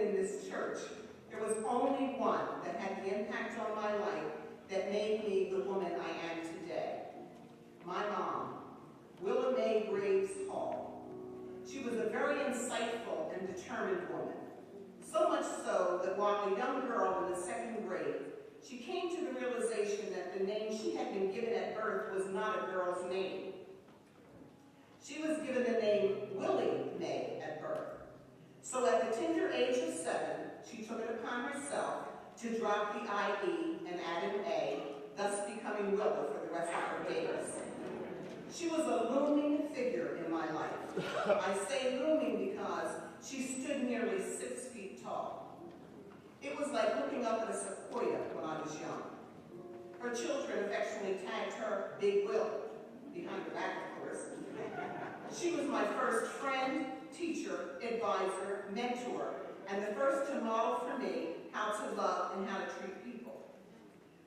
in this church, there was only one that had the impact on my life that made me the woman I am today. My mom, A.M.E. Graves Hall. She was a very insightful and determined woman. So much so that while a young girl in the 2nd grade, she came to the realization that the name she had been given at birth was not a girl's name. She was given the name Willie Mae at birth. So at the tender age of 7, she took it upon herself to drop the I.E. and add an A, thus becoming Willa for the rest of her days. She was a looming figure in my life. I say looming because she stood nearly 6 feet tall. It was like looking up at a sequoia when I was young. Her children affectionately tagged her Big Will, behind her back, of course. She was my first friend, teacher, advisor, mentor, and the first to model for me how to love and how to treat people.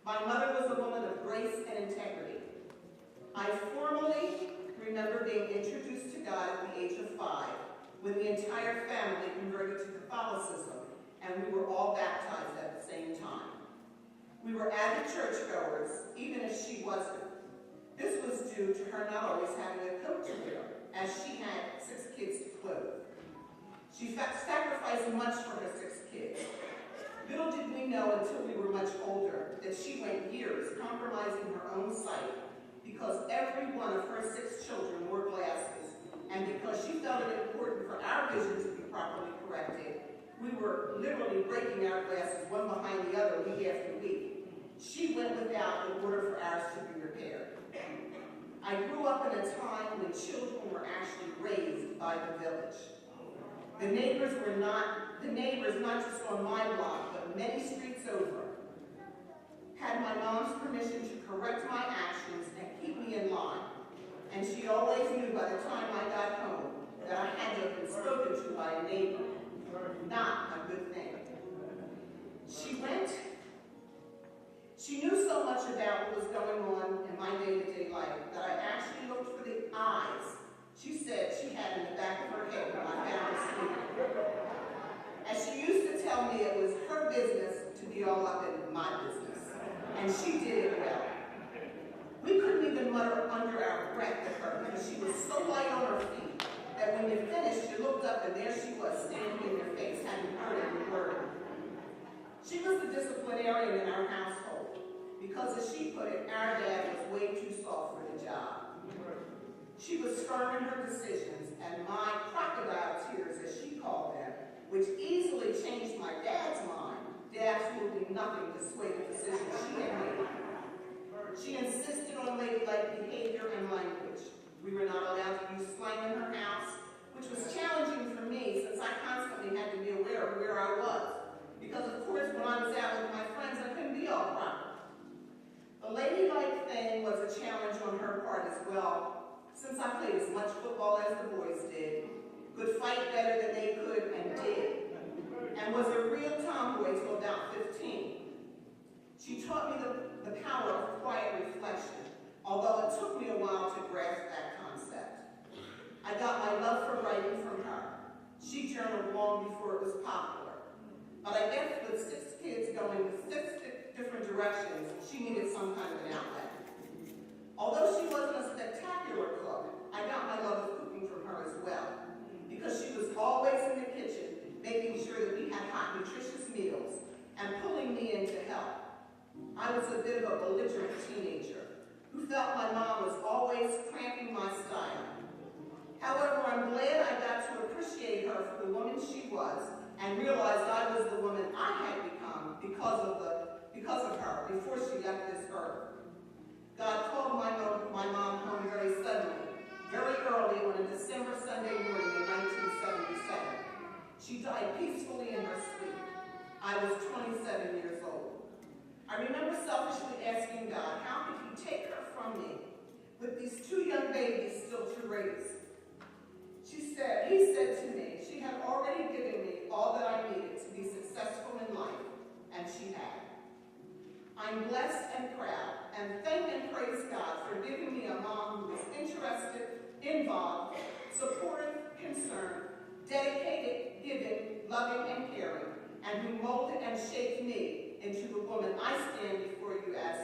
My mother was a woman of grace and integrity. I formally remember being introduced to God at the age of 5, when the entire family converted to Catholicism, and we were all baptized at the same time. We were avid churchgoers, even if she wasn't. This was due to her not always having a coat to wear, as she had 6 kids to clothe. She sacrificed much for her 6 kids. Little did we know until we were much older that she went years compromising her own sight because every one of her 6 children wore glasses, and because she felt it important for our vision to be properly corrected, we were literally breaking our glasses one behind the other week after week. She went without in order for ours to be repaired. I grew up in a time when children were actually raised by the village. The neighbors, not just on my block, but many streets over, had my mom's permission to correct my actions and keep me in line. And she always knew by the time I got home that I had to have been spoken to by a neighbor. Not a good thing. She knew so much about what was going on in my day-to-day life that I actually looked for the eyes she said she had in the back of her head when I found her sleeping. As she used to tell me, it was her business to be all up in my business, and she did it well. We couldn't even mutter under our breath at her because she was so light on her feet that when you finished, you looked up and there she was standing in your face, hadn't heard every word. She was the disciplinarian in our household because, as she put it, our dad was way too soft for the job. She was firm in her decisions, and my crocodile tears, as she called them, which easily changed my dad's mind, did absolutely nothing to sway the decisions she had made. She insisted on ladylike behavior and language. We were not allowed to use slang in her house, which was challenging for me since I constantly had to be aware of where I was. Because, of course, when I was out with my friends, I couldn't be all proper. The ladylike thing was a challenge on her part as well, since I played as much football as the boys did, could fight better than they could and did, and was a real tomboy till about 15. She taught me the power of quiet reflection, although it took me a while to grasp that concept. I got my love for writing from her. She journaled long before it was popular. But I guess with 6 kids going 6 different directions, she needed some kind of an outlet. Although she wasn't a spectacular cook, I got my love of cooking from her as well, because she was always in the kitchen, making sure that we had hot, nutritious meals, and pulling me in to help. I was a bit of a belligerent teenager who felt my mom was always cramping my style. However, I'm glad I got to appreciate her for the woman she was and realized I was the woman I had become because of her before she left this earth. God called my mom home very suddenly, very early on a December Sunday morning in 1977. She died peacefully in her sleep. I was 27 years old. I remember selfishly asking God, how could he take her from me with these 2 young babies still to raise? He said to me, she had already given me all that I needed to be successful in life, and she had. I'm blessed and proud, and thank and praise God for giving me a mom who was interested, involved, supportive, concerned, dedicated, giving, loving, and caring, mold and shape me into the woman I stand before you as